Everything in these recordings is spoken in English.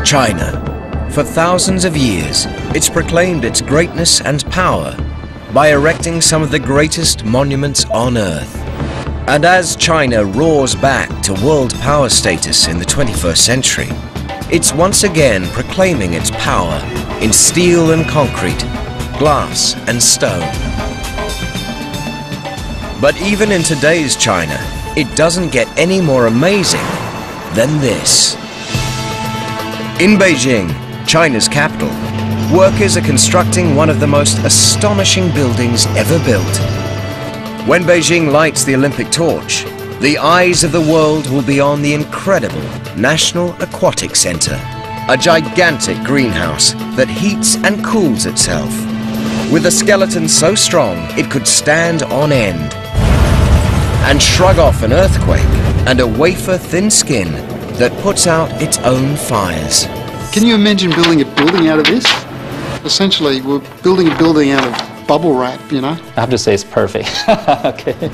China. For thousands of years, it's proclaimed its greatness and power by erecting some of the greatest monuments on Earth. And as China roars back to world power status in the 21st century, it's once again proclaiming its power in steel and concrete, glass and stone. But even in today's China, it doesn't get any more amazing than this. In Beijing, China's capital, workers are constructing one of the most astonishing buildings ever built. When Beijing lights the Olympic torch, the eyes of the world will be on the incredible National Aquatic Center, a gigantic greenhouse that heats and cools itself, with a skeleton so strong it could stand on end and shrug off an earthquake, and a wafer-thin skin that puts out its own fires. Can you imagine building a building out of this? Essentially, we're building a building out of bubble wrap, you know? I have to say it's perfect. Okay.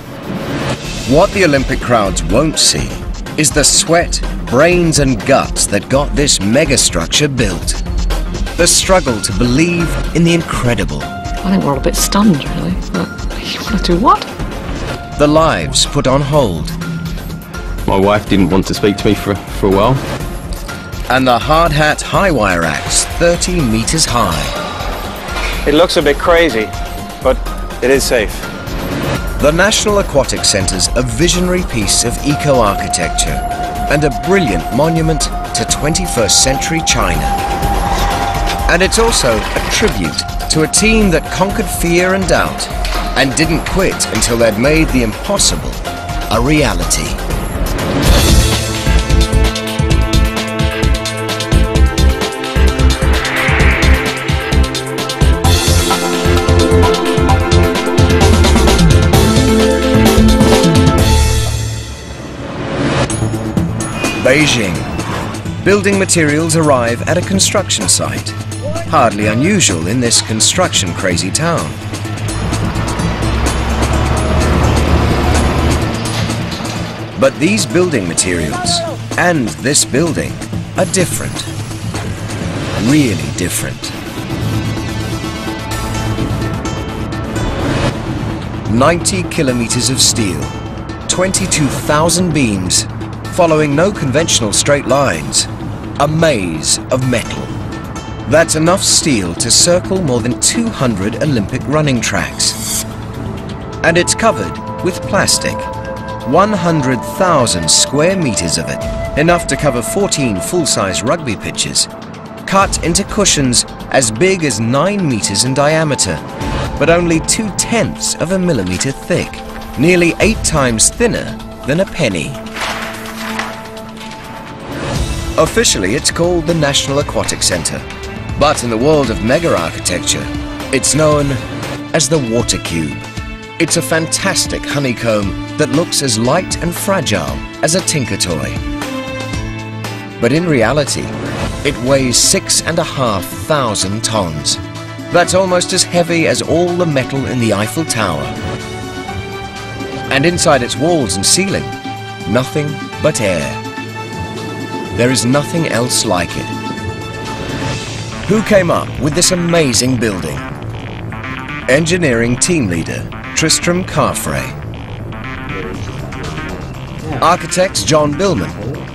What the Olympic crowds won't see is the sweat, brains and guts that got this megastructure built. The struggle to believe in the incredible. I think we're all a bit stunned, really. But you want to do what? The lives put on hold. My wife didn't want to speak to me for a while. And the hard hat high wire acts 30 meters high. It looks a bit crazy, but it is safe. The National Aquatic Centre's a visionary piece of eco-architecture and a brilliant monument to 21st century China. And it's also a tribute to a team that conquered fear and doubt and didn't quit until they'd made the impossible a reality. Beijing. Building materials arrive at a construction site. Hardly unusual in this construction-crazy town. But these building materials and this building are different. Really different. 90 kilometers of steel, 22,000 beams, following no conventional straight lines, a maze of metal. That's enough steel to circle more than 200 Olympic running tracks. And it's covered with plastic, 100,000 square meters of it, enough to cover 14 full-size rugby pitches, cut into cushions as big as 9 meters in diameter, but only 0.2 of a millimeter thick, nearly 8 times thinner than a penny. Officially, it's called the National Aquatic Center, but in the world of mega architecture, it's known as the Water Cube. It's a fantastic honeycomb that looks as light and fragile as a tinker toy. But in reality, it weighs 6,500 tons. That's almost as heavy as all the metal in the Eiffel Tower. And inside its walls and ceiling, nothing but air. There is nothing else like it. Who came up with this amazing building? Engineering team leader Tristram Carfrey. Architects John Billman,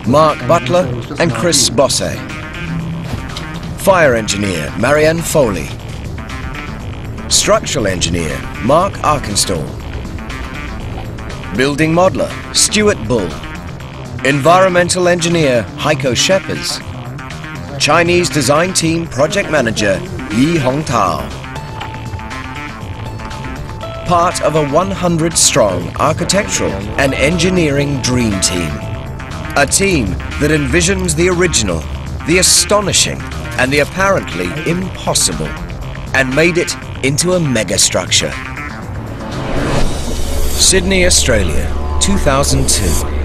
Mark Butler and Chris Bosse. Fire engineer Marianne Foley. Structural engineer Mark Arkenstall. Building modeler Stuart Bull. Environmental engineer Heiko Scheppers. Chinese design team project manager Yi Hongtao. Part of a 100-strong architectural and engineering dream team. A team that envisions the original, the astonishing, and the apparently impossible, and made it into a megastructure. Sydney, Australia, 2002.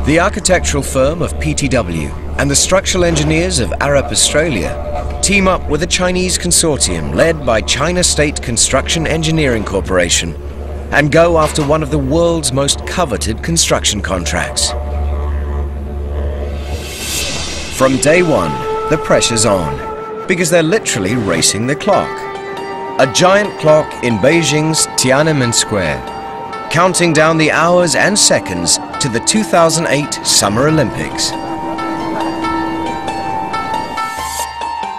The architectural firm of PTW and the structural engineers of Arup Australia team up with a Chinese consortium led by China State Construction Engineering Corporation and go after one of the world's most coveted construction contracts. From day one, the pressure's on, because they're literally racing the clock. A giant clock in Beijing's Tiananmen Square, counting down the hours and seconds to the 2008 Summer Olympics.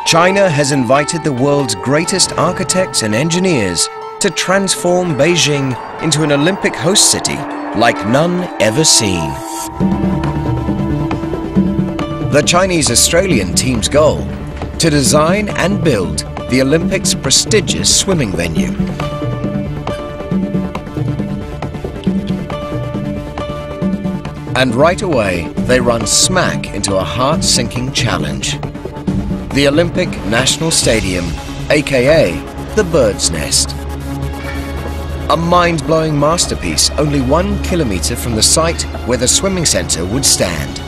China has invited the world's greatest architects and engineers to transform Beijing into an Olympic host city like none ever seen. The Chinese-Australian team's goal: to design and build the Olympics' prestigious swimming venue. And right away, they run smack into a heart-sinking challenge. The Olympic National Stadium, aka the Bird's Nest. A mind-blowing masterpiece only 1 kilometre from the site where the swimming centre would stand.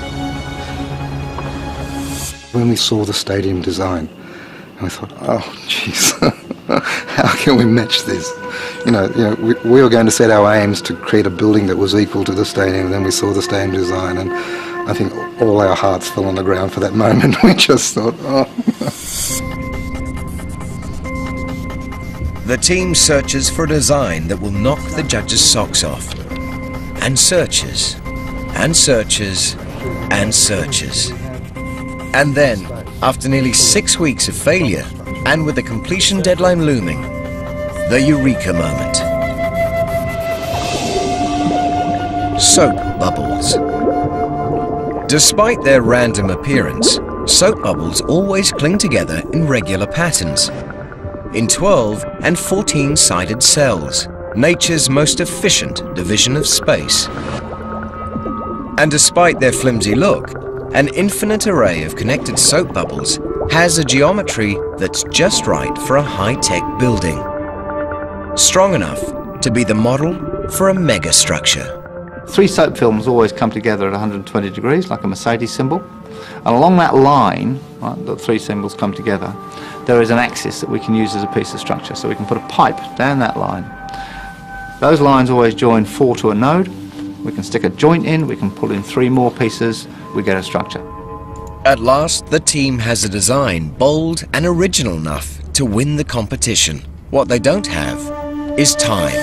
When we saw the stadium design, and we thought, oh, jeez, how can we match this? We were going to set our aims to create a building that was equal to the stadium, and then we saw the stadium design, and I think all our hearts fell on the ground for that moment. We just thought, oh. The team searches for a design that will knock the judges' socks off, and searches, and searches, and searches. And then, after nearly 6 weeks of failure, and with the completion deadline looming, the eureka moment. Soap bubbles. Despite their random appearance, soap bubbles always cling together in regular patterns, in 12 and 14-sided cells, nature's most efficient division of space. And despite their flimsy look, an infinite array of connected soap bubbles has a geometry that's just right for a high-tech building. Strong enough to be the model for a megastructure. 3 soap films always come together at 120 degrees, like a Mercedes symbol. And along that line, right, the 3 symbols come together, there is an axis that we can use as a piece of structure. So we can put a pipe down that line. Those lines always join 4 to a node. We can stick a joint in, we can pull in 3 more pieces, we get a structure. At last, the team has a design bold and original enough to win the competition. What they don't have is time.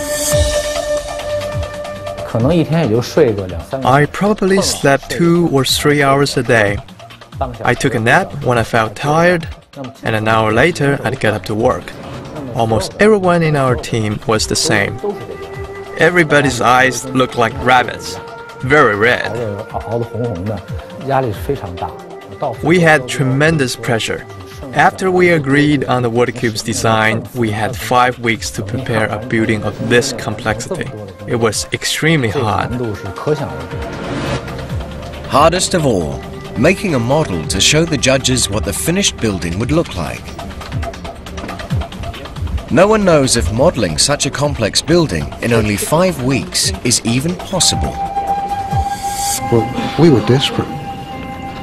I probably slept 2 or 3 hours a day. I took a nap when I felt tired, and an hour later I'd get up to work. Almost everyone in our team was the same. Everybody's eyes looked like rabbits, very red. We had tremendous pressure. After we agreed on the Water Cube's design, we had 5 weeks to prepare a building of this complexity. It was extremely hard. Hardest of all, making a model to show the judges what the finished building would look like. No one knows if modeling such a complex building in only 5 weeks is even possible. Well, we were desperate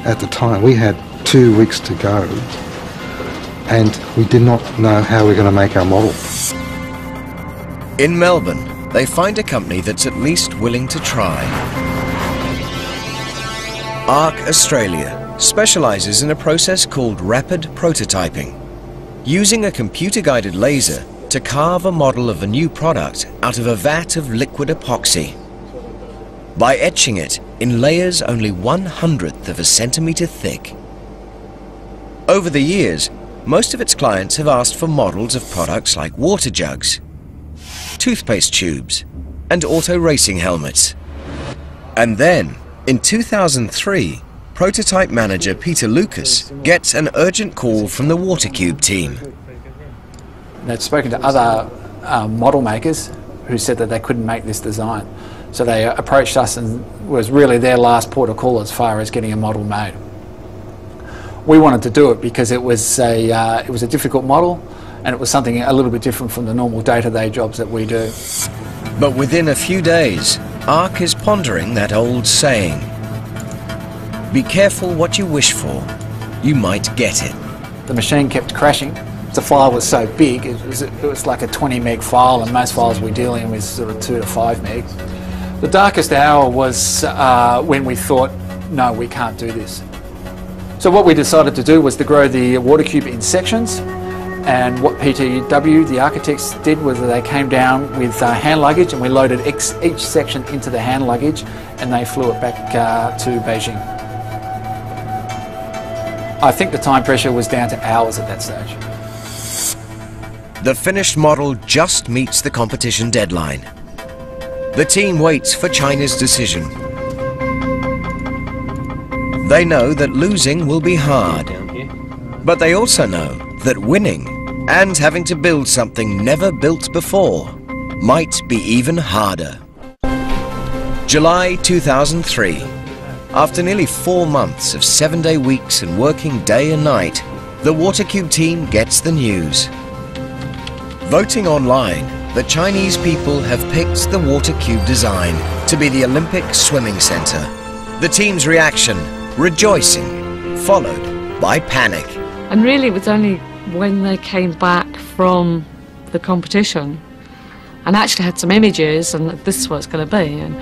at the time. We had 2 weeks to go, and we did not know how we were going to make our model. In Melbourne, they find a company that's at least willing to try. ARC Australia specializes in a process called rapid prototyping, using a computer-guided laser to carve a model of a new product out of a vat of liquid epoxy. By etching it in layers only 1/100th of a centimetre thick. Over the years, most of its clients have asked for models of products like water jugs, toothpaste tubes, and auto racing helmets. And then, in 2003, prototype manager Peter Lucas gets an urgent call from the Water Cube team. They'd spoken to other model makers who said that they couldn't make this design. So they approached us and was really their last port of call as far as getting a model made. We wanted to do it because it was a difficult model, and it was something a little bit different from the normal day-to-day jobs that we do. But within a few days, ARC is pondering that old saying, be careful what you wish for, you might get it. The machine kept crashing. The file was so big, it was like a 20 meg file, and most files we're dealing with sort of 2 to 5 meg. The darkest hour was when we thought, no, we can't do this. So what we decided to do was to grow the water cube in sections, and what PTW, the architects, did was that they came down with hand luggage, and we loaded each section into the hand luggage, and they flew it back to Beijing. I think the time pressure was down to hours at that stage. The finished model just meets the competition deadline. The team waits for China's decision. They know that losing will be hard, but they also know that winning and having to build something never built before might be even harder. July 2003. After nearly 4 months of 7-day weeks and working day and night, the Water Cube team gets the news. Voting online, the Chinese people have picked the Water Cube design to be the Olympic swimming center. The team's reaction, rejoicing, followed by panic. And really it was only when they came back from the competition and actually had some images and this is what it's going to be. And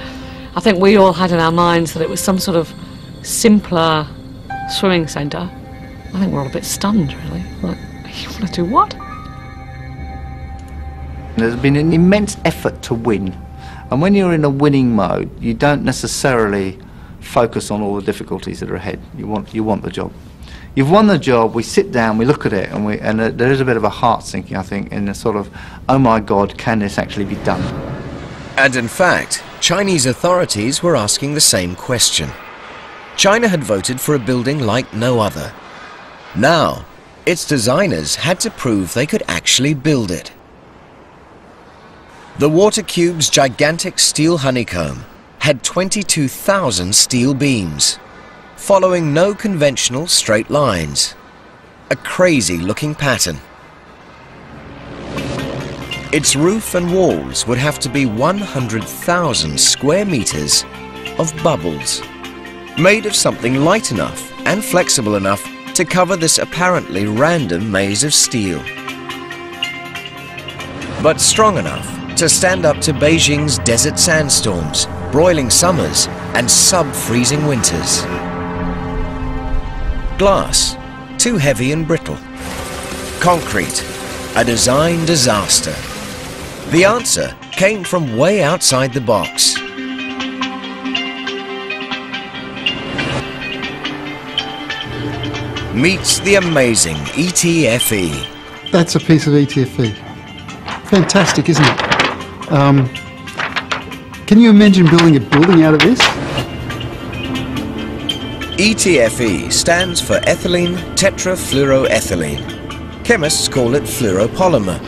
I think we all had in our minds that it was some sort of simpler swimming centre. I think we're all a bit stunned, really. Like, you want to do what? There's been an immense effort to win. And when you're in a winning mode, you don't necessarily focus on all the difficulties that are ahead. You want the job. You've won the job, we sit down, we look at it, and there is a bit of a heart sinking, I think, in a sort of, oh my God, can this actually be done? And in fact, Chinese authorities were asking the same question. China had voted for a building like no other. Now, its designers had to prove they could actually build it. The Water Cube's gigantic steel honeycomb had 22,000 steel beams, following no conventional straight lines. A crazy-looking pattern. Its roof and walls would have to be 100,000 square meters of bubbles, made of something light enough and flexible enough to cover this apparently random maze of steel, but strong enough to stand up to Beijing's desert sandstorms, broiling summers and sub-freezing winters. Glass, too heavy and brittle. Concrete, a design disaster. The answer came from way outside the box. Meets the amazing ETFE. That's a piece of ETFE. Fantastic, isn't it? Can you imagine building a building out of this? ETFE stands for ethylene tetrafluoroethylene. Chemists call it fluoropolymer.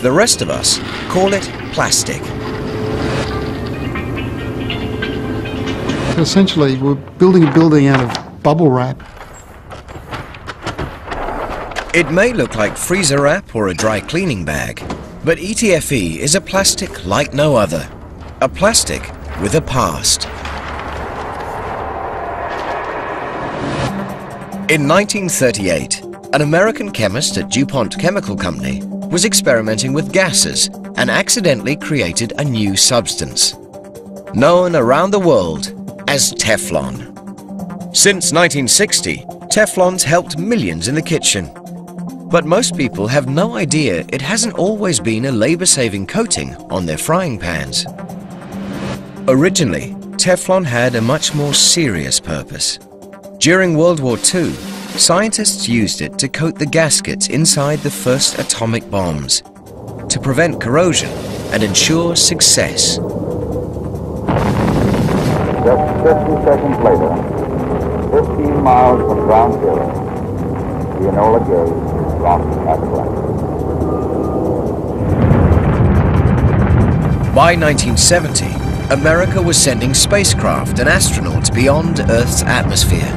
The rest of us call it plastic. Essentially, we're building a building out of bubble wrap. It may look like freezer wrap or a dry cleaning bag, but ETFE is a plastic like no other. A plastic with a past. In 1938, an American chemist at DuPont Chemical Company was experimenting with gases and accidentally created a new substance, known around the world as Teflon. Since 1960, Teflon's helped millions in the kitchen. But most people have no idea it hasn't always been a labor-saving coating on their frying pans. Originally, Teflon had a much more serious purpose. During World War II, scientists used it to coat the gaskets inside the first atomic bombs to prevent corrosion and ensure success. Just 50 seconds later, 15 miles from ground zero, the Enola Gay rocked at last. By 1970, America was sending spacecraft and astronauts beyond Earth's atmosphere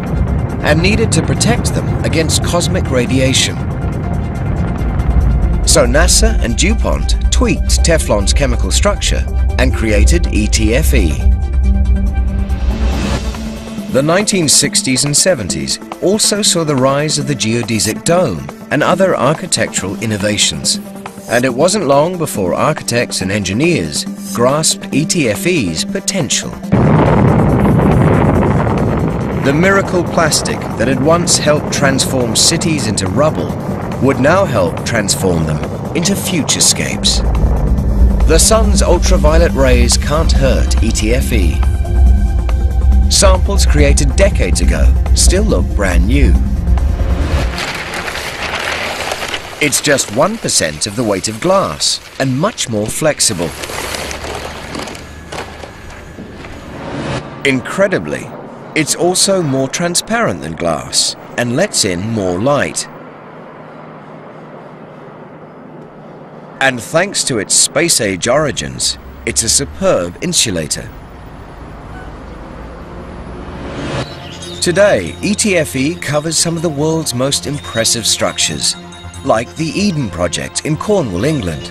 and needed to protect them against cosmic radiation. So NASA and DuPont tweaked Teflon's chemical structure and created ETFE. The 1960s and 70s also saw the rise of the geodesic dome and other architectural innovations. And it wasn't long before architects and engineers grasped ETFE's potential. The miracle plastic that had once helped transform cities into rubble would now help transform them into futurescapes. The sun's ultraviolet rays can't hurt ETFE. Samples created decades ago still look brand new. It's just 1% of the weight of glass and much more flexible. Incredibly, it's also more transparent than glass and lets in more light. And thanks to its space-age origins, it's a superb insulator. Today, ETFE covers some of the world's most impressive structures, like the Eden Project in Cornwall, England,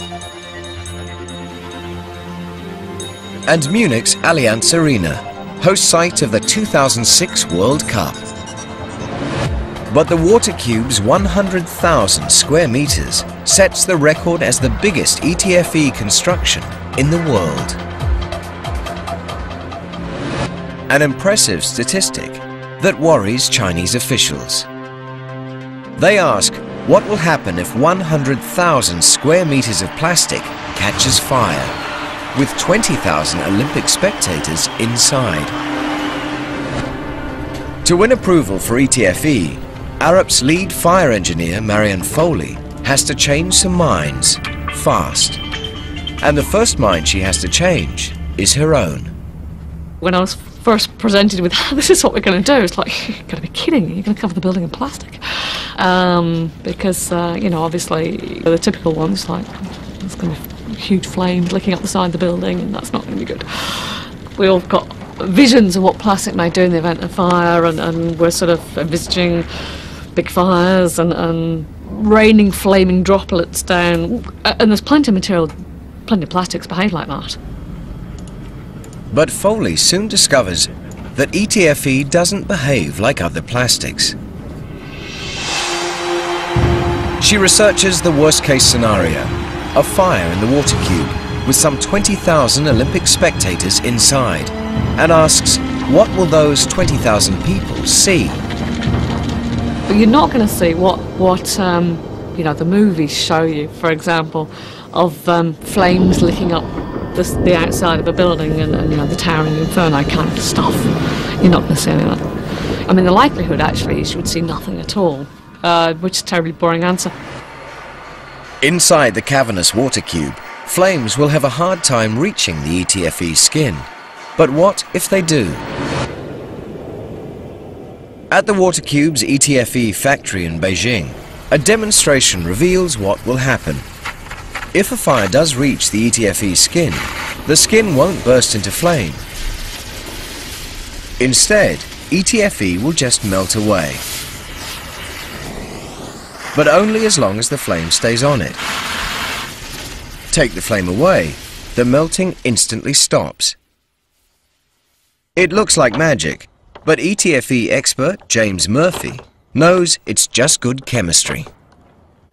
and Munich's Allianz Arena, host site of the 2006 World Cup. But the Water Cube's 100,000 square meters sets the record as the biggest ETFE construction in the world. An impressive statistic that worries Chinese officials. They ask, what will happen if 100,000 square meters of plastic catches fire, with 20,000 Olympic spectators inside? To win approval for ETFE, Arup's lead fire engineer, Marianne Foley, has to change some minds fast. And the first mind she has to change is her own. When I was first presented with, this is what we're going to do, it's like, you're going to be kidding me, you're going to cover the building in plastic. Because, you know, obviously the typical ones, like, there's going to be huge flames licking up the side of the building, and that's not going to be good. We all got visions of what plastic may do in the event of fire, and we're sort of envisaging big fires and raining flaming droplets down, and there's plenty of material, plenty of plastics behave like that. But Foley soon discovers that ETFE doesn't behave like other plastics. She researches the worst-case scenario, a fire in the Water Cube with some 20,000 Olympic spectators inside, and asks, what will those 20,000 people see? But you're not going to see what you know, the movies show you, for example, of flames licking up the outside of a building and you know, the towering inferno kind of stuff. You're not going to see any of that. I mean, the likelihood actually is you would see nothing at all, which is a terribly boring answer. Inside the cavernous Water Cube, flames will have a hard time reaching the ETFE skin. But what if they do? At the Water Cube's ETFE factory in Beijing, a demonstration reveals what will happen. If a fire does reach the ETFE skin, the skin won't burst into flame. Instead, ETFE will just melt away. But only as long as the flame stays on it. Take the flame away, the melting instantly stops. It looks like magic, but ETFE expert James Murphy knows it's just good chemistry.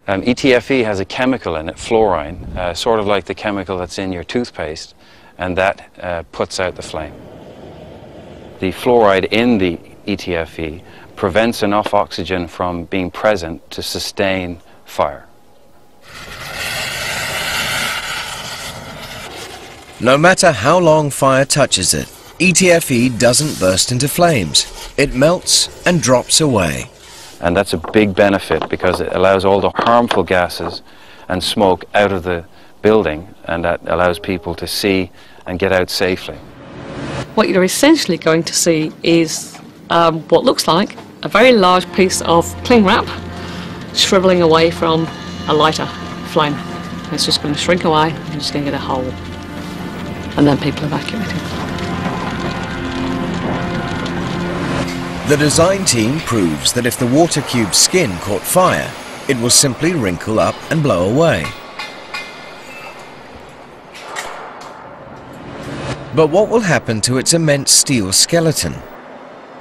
ETFE has a chemical in it, fluorine, sort of like the chemical that's in your toothpaste, and that puts out the flame. The fluoride in the ETFE prevents enough oxygen from being present to sustain fire. No matter how long fire touches it, ETFE doesn't burst into flames. It melts and drops away. And that's a big benefit because it allows all the harmful gases and smoke out of the building, and that allows people to see and get out safely. What you're essentially going to see is what looks like a very large piece of cling wrap shriveling away from a lighter flame. It's just going to shrink away, and you're just going to get a hole, and then people evacuating. The design team proves that if the Water Cube's skin caught fire, it will simply wrinkle up and blow away. But what will happen to its immense steel skeleton?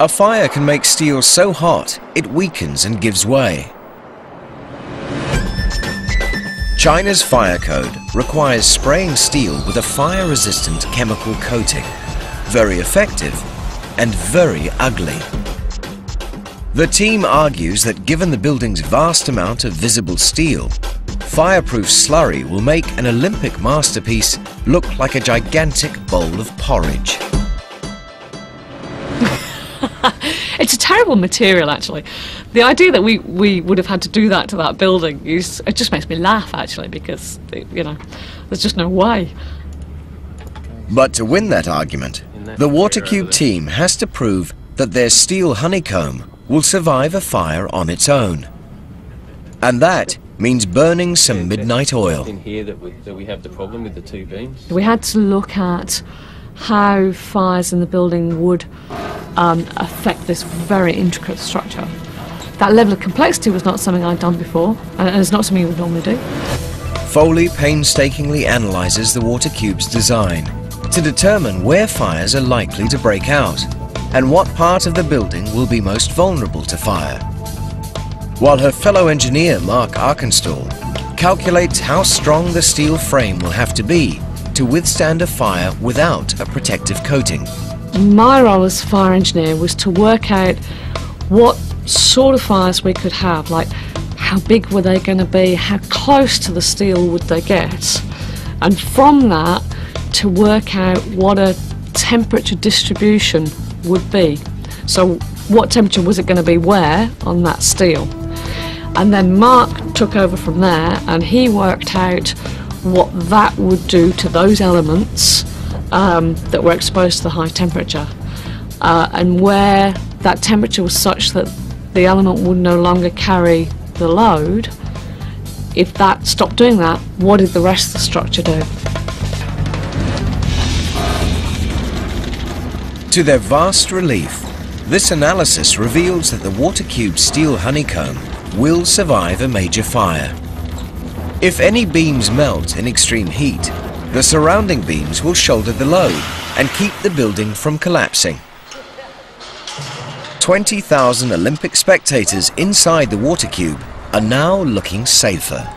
A fire can make steel so hot it weakens and gives way. China's fire code requires spraying steel with a fire-resistant chemical coating. Very effective and very ugly. The team argues that given the building's vast amount of visible steel, fireproof slurry will make an Olympic masterpiece look like a gigantic bowl of porridge. It's a terrible material, actually. The idea that we would have had to do that to that building it just makes me laugh, actually, because, you know, there's just no way. But to win that argument, the Water Cube team has to prove that their steel honeycomb will survive a fire on its own. And that means burning some midnight oil. In here that we have the problem with the two beams. We had to look at how fires in the building would affect this very intricate structure. That level of complexity was not something I'd done before, and it's not something you would normally do. Foley painstakingly analyzes the Water Cube's design to determine where fires are likely to break out and what part of the building will be most vulnerable to fire. While her fellow engineer, Mark Arkenstall, calculates how strong the steel frame will have to be to withstand a fire without a protective coating. My role as fire engineer was to work out what sort of fires we could have, like how big were they going to be, how close to the steel would they get, and from that to work out what a temperature distribution would be. So what temperature was it going to be where on that steel? And then Mark took over from there and he worked out what that would do to those elements that were exposed to the high temperature, and where that temperature was such that the element would no longer carry the load. If that stopped doing that, what did the rest of the structure do? To their vast relief, this analysis reveals that the Water Cube's steel honeycomb will survive a major fire. If any beams melt in extreme heat, the surrounding beams will shoulder the load and keep the building from collapsing. 20,000 Olympic spectators inside the Water Cube are now looking safer.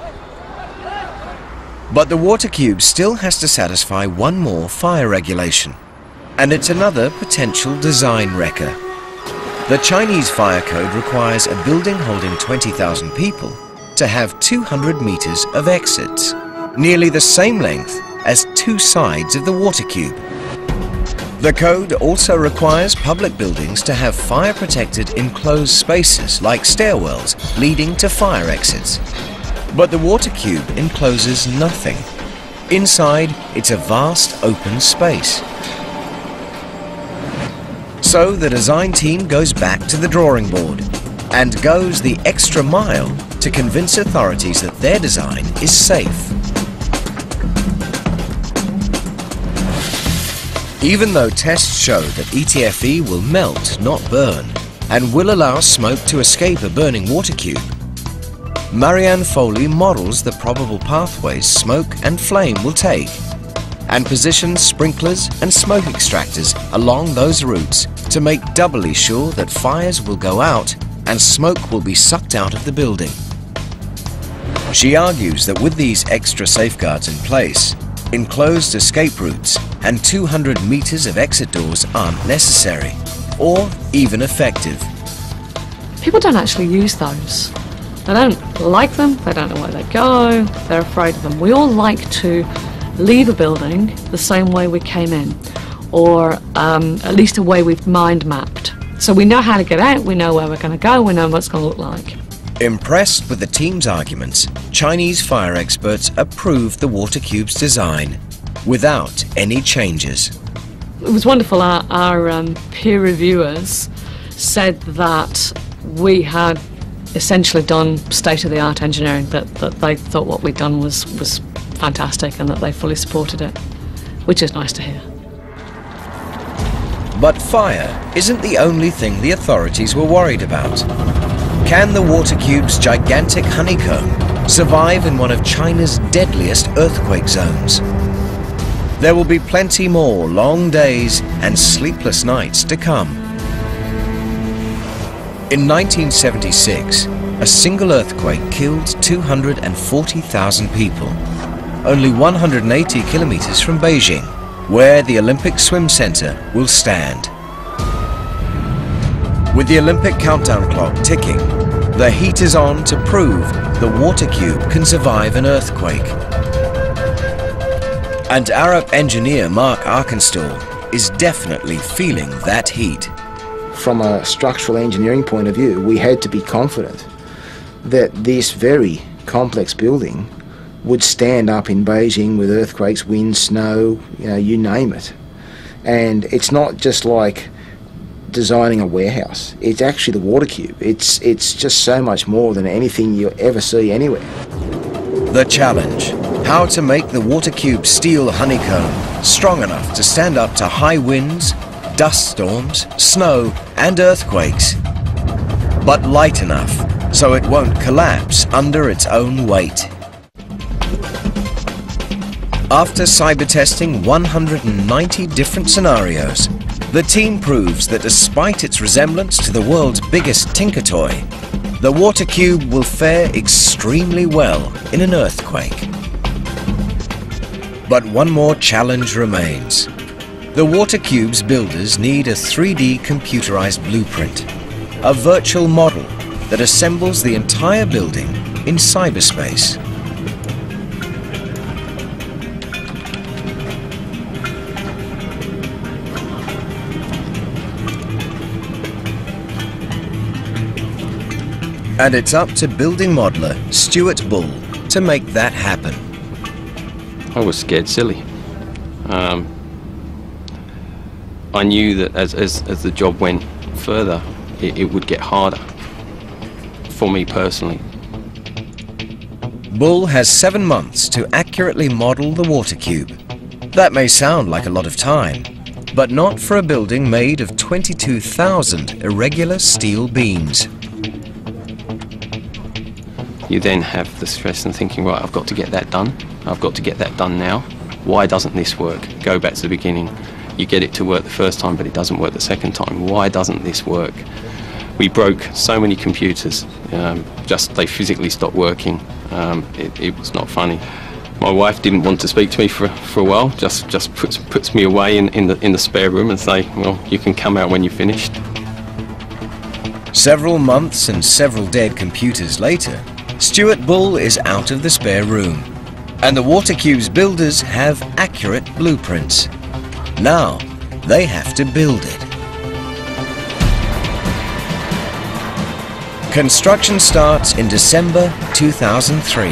But the Water Cube still has to satisfy one more fire regulation, and it's another potential design wrecker. The Chinese fire code requires a building holding 20,000 people to have 200 meters of exits, nearly the same length as two sides of the Water Cube. The code also requires public buildings to have fire-protected enclosed spaces like stairwells leading to fire exits. But the Water Cube encloses nothing. Inside, it's a vast open space. So the design team goes back to the drawing board and goes the extra mile to convince authorities that their design is safe. Even though tests show that ETFE will melt, not burn, and will allow smoke to escape a burning Water Cube, Marianne Foley models the probable pathways smoke and flame will take and positions sprinklers and smoke extractors along those routes to make doubly sure that fires will go out and smoke will be sucked out of the building. She argues that with these extra safeguards in place, enclosed escape routes and 200 meters of exit doors aren't necessary or even effective. People don't actually use those. They don't like them, they don't know where they go, they're afraid of them. We all like to leave a building the same way we came in, or at least a way we've mind mapped. So we know how to get out, we know where we're going to go, we know what it's going to look like. Impressed with the team's arguments, Chinese fire experts approved the Water Cube's design without any changes. It was wonderful. Our peer reviewers said that we had essentially done state-of-the-art engineering, that they thought what we'd done was fantastic and that they fully supported it, which is nice to hear. But fire isn't the only thing the authorities were worried about. Can the Water Cube's gigantic honeycomb survive in one of China's deadliest earthquake zones? There will be plenty more long days and sleepless nights to come. In 1976, a single earthquake killed 240,000 people, only 180 kilometers from Beijing, where the Olympic Swim Center will stand. With the Olympic countdown clock ticking, the heat is on to prove the water cube can survive an earthquake. And Arab engineer Mark Arkenstall is definitely feeling that heat. From a structural engineering point of view, we had to be confident that this very complex building would stand up in Beijing with earthquakes, wind, snow, you name it. And it's not just like designing a warehouse. It's actually the water cube. It's just so much more than anything you'll ever see anywhere. The challenge: how to make the water cube steel honeycomb strong enough to stand up to high winds, dust storms, snow and earthquakes, but light enough so it won't collapse under its own weight. After cyber testing 190 different scenarios, the team proves that despite its resemblance to the world's biggest tinker toy, the water cube will fare extremely well in an earthquake. But one more challenge remains. The water cube's builders need a 3D computerized blueprint, a virtual model that assembles the entire building in cyberspace. And it's up to building modeler Stuart Bull to make that happen. I was scared silly. I knew that as the job went further, it would get harder for me personally. Bull has 7 months to accurately model the water cube. That may sound like a lot of time, but not for a building made of 22,000 irregular steel beams. You then have the stress and thinking, right, I've got to get that done. I've got to get that done now. Why doesn't this work? Go back to the beginning. You get it to work the first time, but it doesn't work the second time. Why doesn't this work? We broke so many computers. They physically stopped working. It was not funny. My wife didn't want to speak to me for a while. Just puts me away in the spare room and say, well, you can come out when you're finished. Several months and several dead computers later, Stuart Bull is out of the spare room, and the water cube's builders have accurate blueprints. Now they have to build it. Construction starts in December 2003.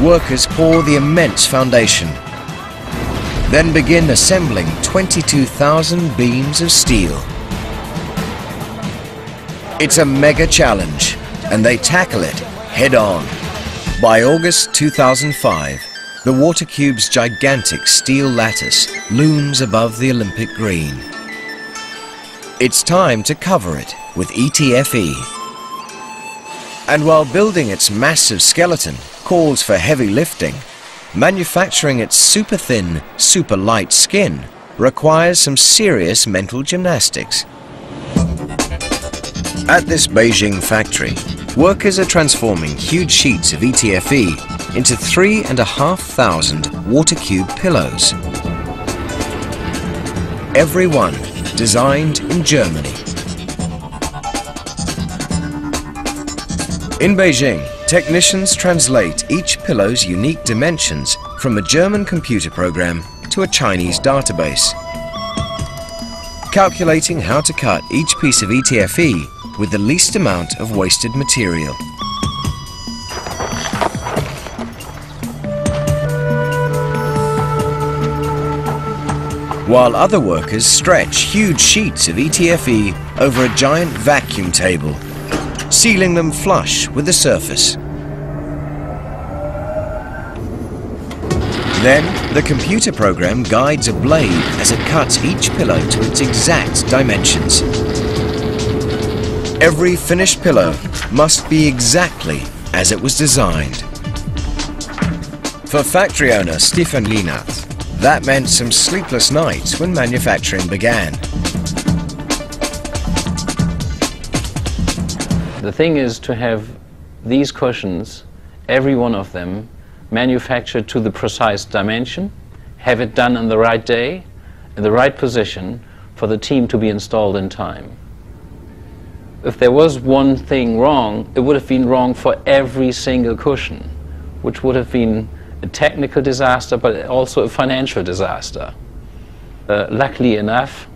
Workers pour the immense foundation, then begin assembling 22,000 beams of steel. It's a mega challenge, and they tackle it head on. By August 2005, the water cube's gigantic steel lattice looms above the Olympic green. It's time to cover it with ETFE. And while building its massive skeleton calls for heavy lifting, manufacturing its super thin, super light skin requires some serious mental gymnastics. At this Beijing factory, workers are transforming huge sheets of ETFE into 3,500 water cube pillows. Every one designed in Germany. In Beijing, technicians translate each pillow's unique dimensions from a German computer program to a Chinese database, calculating how to cut each piece of ETFE with the least amount of wasted material. While other workers stretch huge sheets of ETFE over a giant vacuum table, sealing them flush with the surface. Then, the computer program guides a blade as it cuts each pillow to its exact dimensions. Every finished pillow must be exactly as it was designed. For factory owner Stefan Lienert, that meant some sleepless nights when manufacturing began. The thing is to have these cushions, every one of them, manufactured to the precise dimension, have it done on the right day, in the right position, for the team to be installed in time. if there was one thing wrong, it would have been wrong for every single cushion, which would have been a technical disaster, but also a financial disaster. Luckily enough,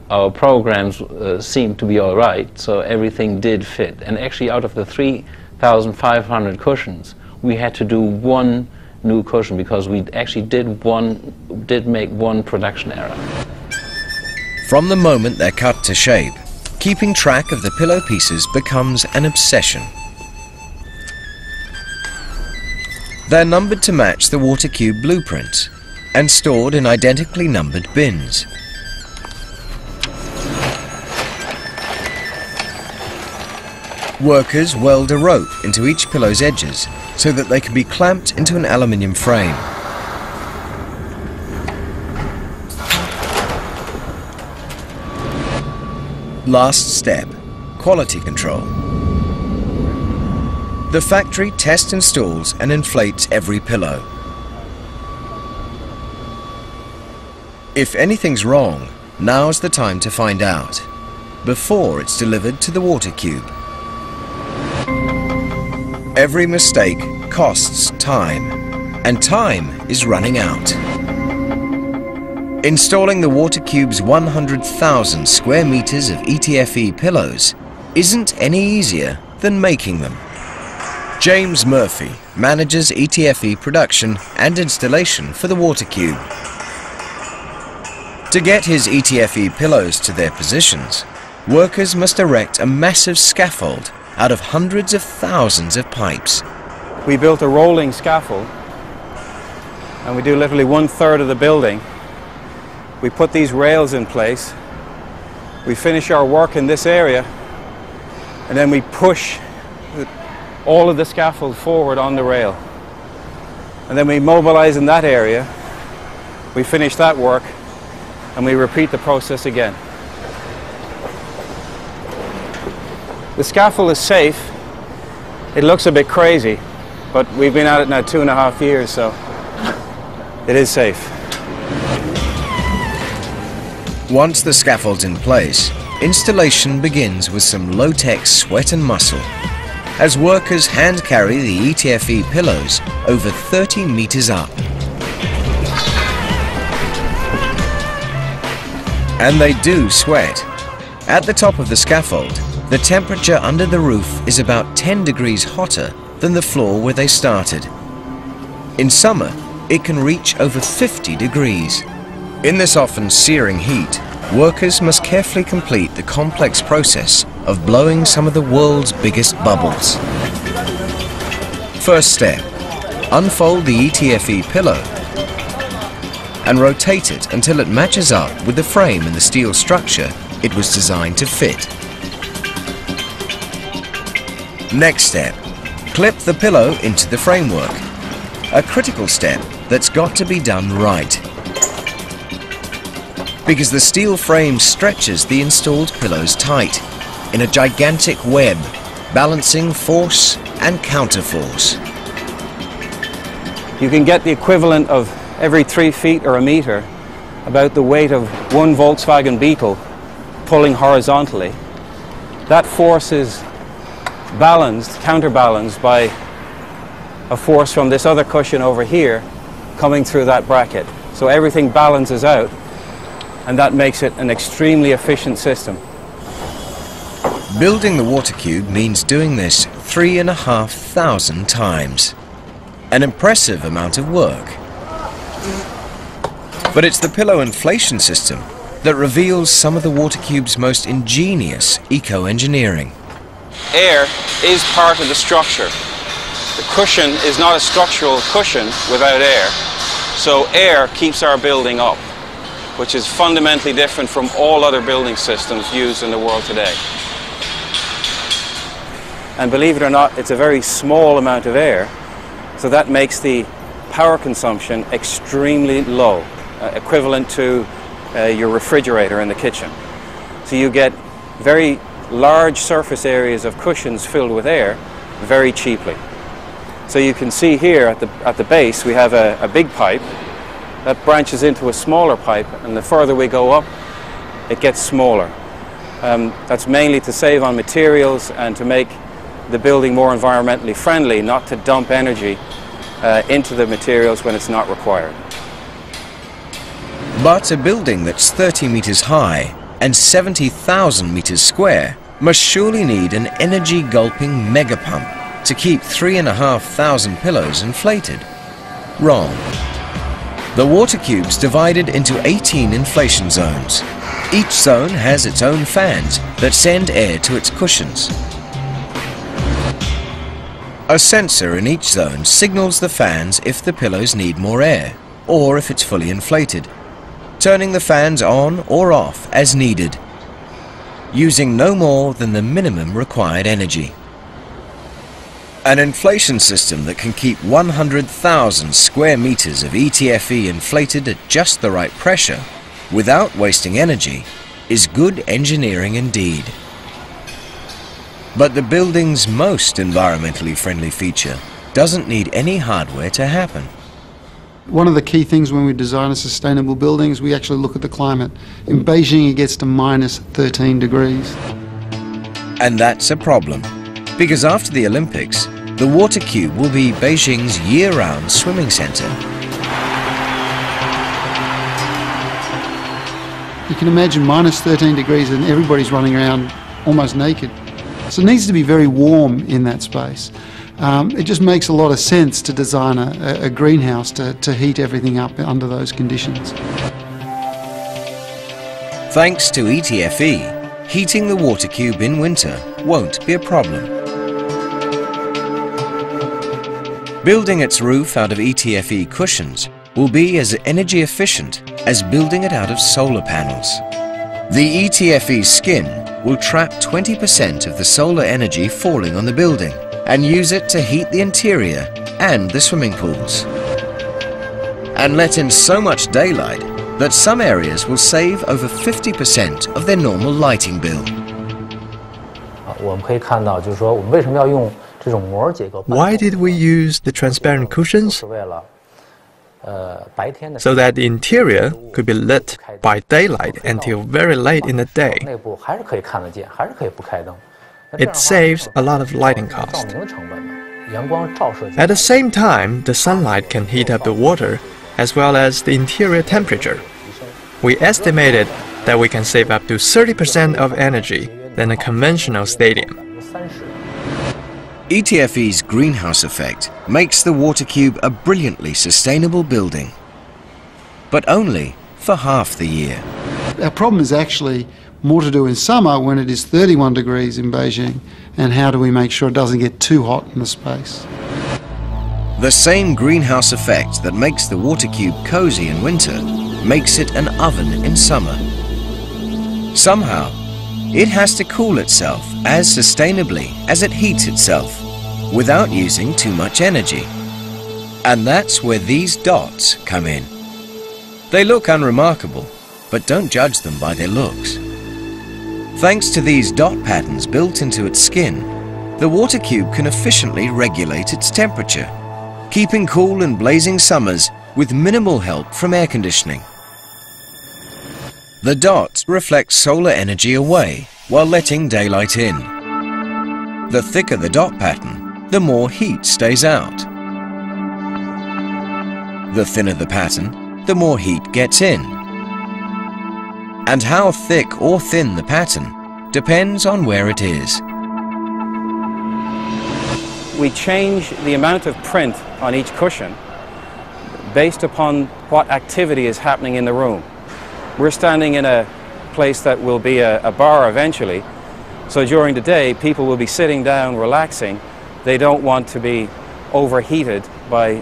our programs seemed to be all right, so everything did fit. And actually, out of the 3,500 cushions, we had to do one new cushion because we actually did make one production error. From the moment they're cut to shape, keeping track of the pillow pieces becomes an obsession. They're numbered to match the water cube blueprints and stored in identically numbered bins. Workers weld a rope into each pillow's edges so that they can be clamped into an aluminium frame. Last step, quality control. The factory tests, installs and inflates every pillow. If anything's wrong, now's the time to find out, before it's delivered to the water cube. Every mistake costs time, and time is running out. Installing the water cube's 100,000 square meters of ETFE pillows isn't any easier than making them. James Murphy manages ETFE production and installation for the water cube. To get his ETFE pillows to their positions, workers must erect a massive scaffold out of hundreds of thousands of pipes. We built a rolling scaffold, and we do literally 1/3 of the building. We put these rails in place, we finish our work in this area, and then we push all of the scaffold forward on the rail. And then we mobilize in that area, we finish that work, and we repeat the process again. The scaffold is safe. It looks a bit crazy, but we've been at it now 2.5 years, so it is safe. Once the scaffold's in place, installation begins with some low-tech sweat and muscle, as workers hand carry the ETFE pillows over 30 meters up. And they do sweat. At the top of the scaffold, the temperature under the roof is about 10 degrees hotter than the floor where they started. In summer, it can reach over 50 degrees. In this often searing heat, workers must carefully complete the complex process of blowing some of the world's biggest bubbles. First step, unfold the ETFE pillow and rotate it until it matches up with the frame and the steel structure it was designed to fit. Next step, clip the pillow into the framework, a critical step that's got to be done right, because the steel frame stretches the installed pillows tight in a gigantic web, balancing force and counterforce. You can get the equivalent of every 3 feet or a meter, about the weight of one Volkswagen Beetle pulling horizontally. That force is balanced, counterbalanced by a force from this other cushion over here coming through that bracket. So everything balances out, and that makes it an extremely efficient system. Building the water cube means doing this 3,500 times. An impressive amount of work. But it's the pillow inflation system that reveals some of the water cube's most ingenious eco-engineering. Air is part of the structure. The cushion is not a structural cushion without air. So air keeps our building up, which is fundamentally different from all other building systems used in the world today. And believe it or not, it's a very small amount of air, so that makes the power consumption extremely low, equivalent to your refrigerator in the kitchen. So you get very large surface areas of cushions filled with air very cheaply. So you can see here at the base we have a big pipe that branches into a smaller pipe, and the further we go up it gets smaller. That's mainly to save on materials and to make the building more environmentally friendly, not to dump energy into the materials when it's not required. But a building that's 30 meters high and 70,000 meters square must surely need an energy-gulping mega pump to keep 3,500 pillows inflated. Wrong. The water cube's divided into 18 inflation zones. Each zone has its own fans that send air to its cushions. A sensor in each zone signals the fans if the pillows need more air, or if it's fully inflated, turning the fans on or off as needed, using no more than the minimum required energy. An inflation system that can keep 100,000 square meters of ETFE inflated at just the right pressure, without wasting energy, is good engineering indeed. But the building's most environmentally friendly feature doesn't need any hardware to happen. One of the key things when we design a sustainable building is we actually look at the climate. In Beijing it gets to minus 13 degrees. And that's a problem, because after the Olympics, the Water Cube will be Beijing's year-round swimming centre. You can imagine minus 13 degrees and everybody's running around almost naked. So it needs to be very warm in that space. It just makes a lot of sense to design a greenhouse to heat everything up under those conditions. Thanks to ETFE, heating the Water Cube in winter won't be a problem. Building its roof out of ETFE cushions will be as energy efficient as building it out of solar panels. The ETFE skin will trap 20% of the solar energy falling on the building and use it to heat the interior and the swimming pools, and let in so much daylight that some areas will save over 50% of their normal lighting bill. Why did we use the transparent cushions? So that the interior could be lit by daylight until very late in the day. It saves a lot of lighting cost. At the same time, the sunlight can heat up the water as well as the interior temperature. We estimated that we can save up to 30% of energy than a conventional stadium. ETFE's greenhouse effect makes the Water Cube a brilliantly sustainable building, but only for half the year. Our problem is actually more to do in summer when it is 31 degrees in Beijing, and how do we make sure it doesn't get too hot in the space. The same greenhouse effect that makes the Water Cube cozy in winter makes it an oven in summer. Somehow, it has to cool itself as sustainably as it heats itself, without using too much energy. And that's where these dots come in. They look unremarkable, but don't judge them by their looks. Thanks to these dot patterns built into its skin, the Water Cube can efficiently regulate its temperature, keeping cool in blazing summers with minimal help from air conditioning. The dots reflect solar energy away while letting daylight in. The thicker the dot pattern, the more heat stays out. The thinner the pattern, the more heat gets in. And how thick or thin the pattern depends on where it is. We change the amount of print on each cushion based upon what activity is happening in the room. We're standing in a place that will be a bar eventually, so during the day people will be sitting down relaxing. They don't want to be overheated by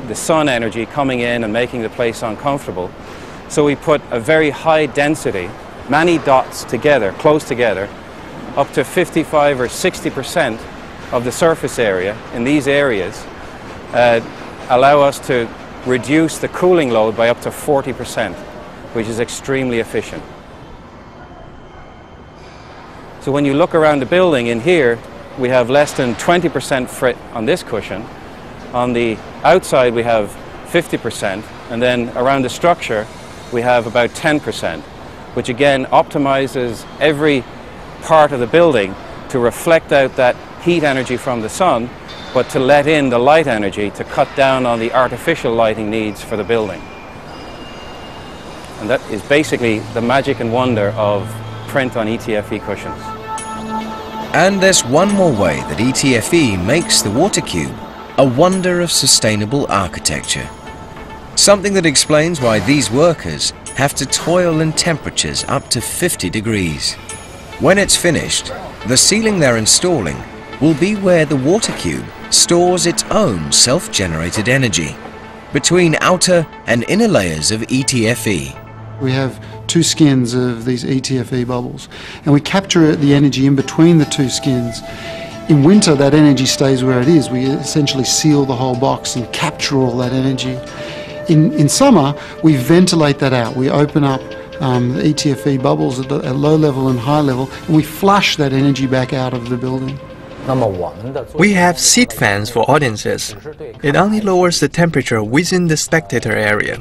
the sun energy coming in and making the place uncomfortable. So we put a very high density, many dots together, close together, up to 55 or 60% of the surface area in these areas allow us to reduce the cooling load by up to 40%, which is extremely efficient. So when you look around the building in here, we have less than 20% frit on this cushion. On the outside we have 50%, and then around the structure we have about 10%. which again optimizes every part of the building to reflect out that heat energy from the sun, but to let in the light energy to cut down on the artificial lighting needs for the building. And that is basically the magic and wonder of print on ETFE cushions. And there's one more way that ETFE makes the water cube a wonder of sustainable architecture. Something that explains why these workers have to toil in temperatures up to 50 degrees. When it's finished, the ceiling they're installing will be where the water cube stores its own self-generated energy between outer and inner layers of ETFE. We have two skins of these ETFE bubbles, and we capture the energy in between the two skins. In winter, that energy stays where it is. We essentially seal the whole box and capture all that energy. In summer, we ventilate that out. We open up the ETFE bubbles at low level and high level, and we flush that energy back out of the building. We have seat fans for audiences. It only lowers the temperature within the spectator area.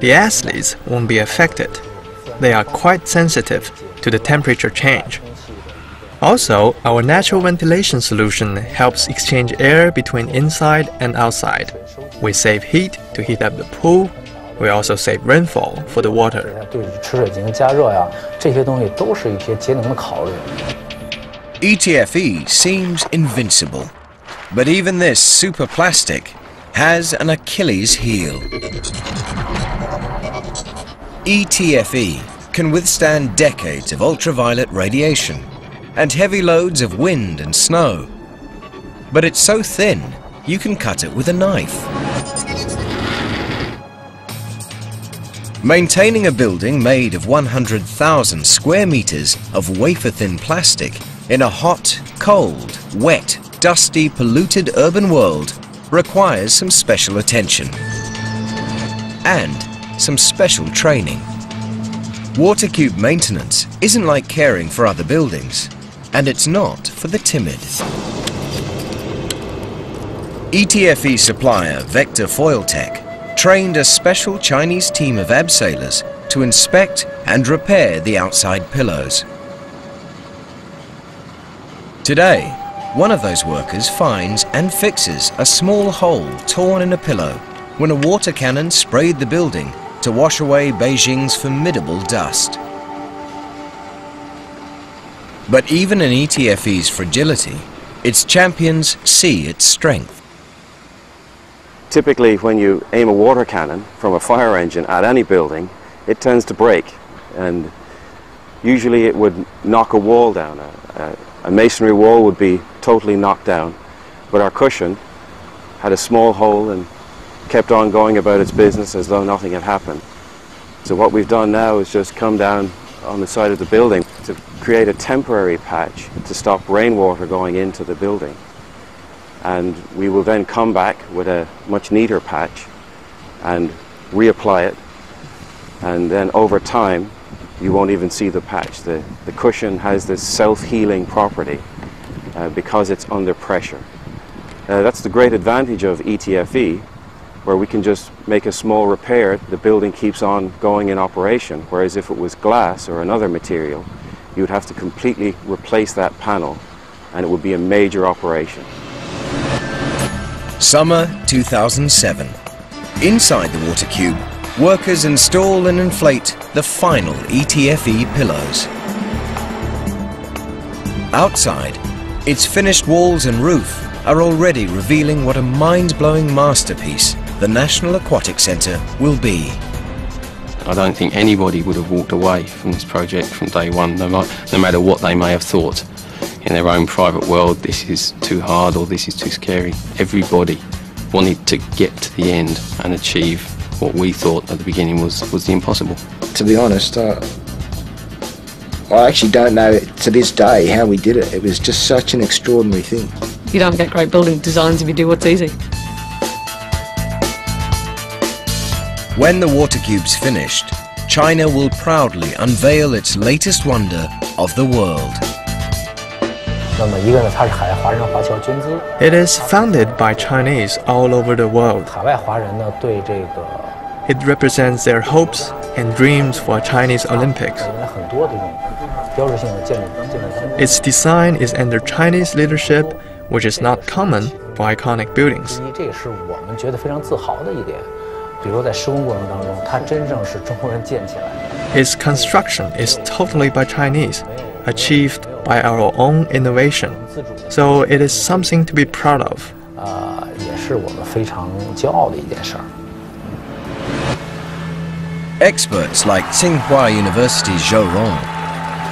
The athletes won't be affected. They are quite sensitive to the temperature change. Also, our natural ventilation solution helps exchange air between inside and outside. We save heat to heat up the pool. We also save rainfall for the water. ETFE seems invincible, but even this super plastic has an Achilles heel. ETFE can withstand decades of ultraviolet radiation and heavy loads of wind and snow, but it's so thin you can cut it with a knife. Maintaining a building made of 100,000 square meters of wafer-thin plastic in a hot, cold, wet, dusty, polluted urban world requires some special attention and some special training. Water cube maintenance isn't like caring for other buildings, and it's not for the timid. ETFE supplier Vector Foil Tech trained a special Chinese team of abseilers to inspect and repair the outside pillows. Today, one of those workers finds and fixes a small hole torn in a pillow when a water cannon sprayed the building to wash away Beijing's formidable dust. But even in ETFE's fragility, its champions see its strength. Typically, when you aim a water cannon from a fire engine at any building, it tends to break, and usually it would knock a wall down. A masonry wall would be totally knocked down, but our cushion had a small hole and kept on going about its business as though nothing had happened. So what we've done now is just come down on the side of the building to create a temporary patch to stop rainwater going into the building. And we will then come back with a much neater patch and reapply it, and then over time you won't even see the patch. The cushion has this self-healing property because it's under pressure. That's the great advantage of ETFE, where we can just make a small repair, the building keeps on going in operation, whereas if it was glass or another material, you would have to completely replace that panel and it would be a major operation. Summer 2007. Inside the water cube, workers install and inflate the final ETFE pillows. Outside, its finished walls and roof are already revealing what a mind-blowing masterpiece the National Aquatic Centre will be. I don't think anybody would have walked away from this project from day one, no matter what they may have thought in their own private world, this is too hard or this is too scary. Everybody wanted to get to the end and achieve what we thought at the beginning was the impossible. To be honest, I actually don't know to this day how we did it. It was just such an extraordinary thing. You don't get great building designs if you do what's easy. When the water cube's finished, China will proudly unveil its latest wonder of the world. It is founded by Chinese all over the world. It represents their hopes and dreams for Chinese Olympics. Its design is under Chinese leadership, which is not common for iconic buildings. Its construction is totally by Chinese, achieved by our own innovation, so it is something to be proud of. Experts like Tsinghua University's Zhou Rong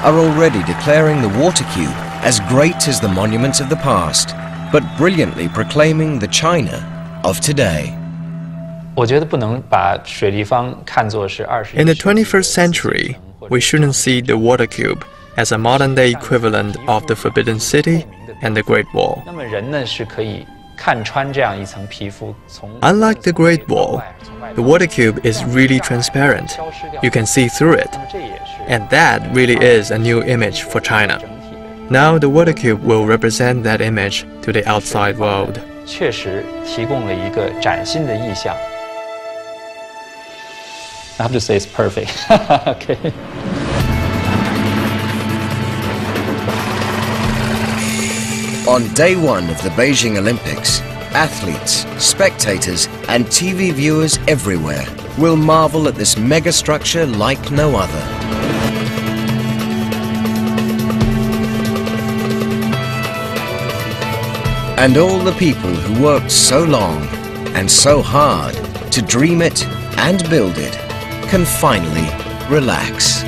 are already declaring the water cube as great as the monuments of the past, but brilliantly proclaiming the China of today. In the 21st century, we shouldn't see the water cube as a modern-day equivalent of the Forbidden City and the Great Wall. Unlike the Great Wall, the water cube is really transparent. You can see through it. And that really is a new image for China. Now the water cube will represent that image to the outside world. I have to say it's perfect. Okay. On day one of the Beijing Olympics, athletes, spectators, and TV viewers everywhere will marvel at this megastructure like no other. And all the people who worked so long and so hard to dream it and build it can finally relax.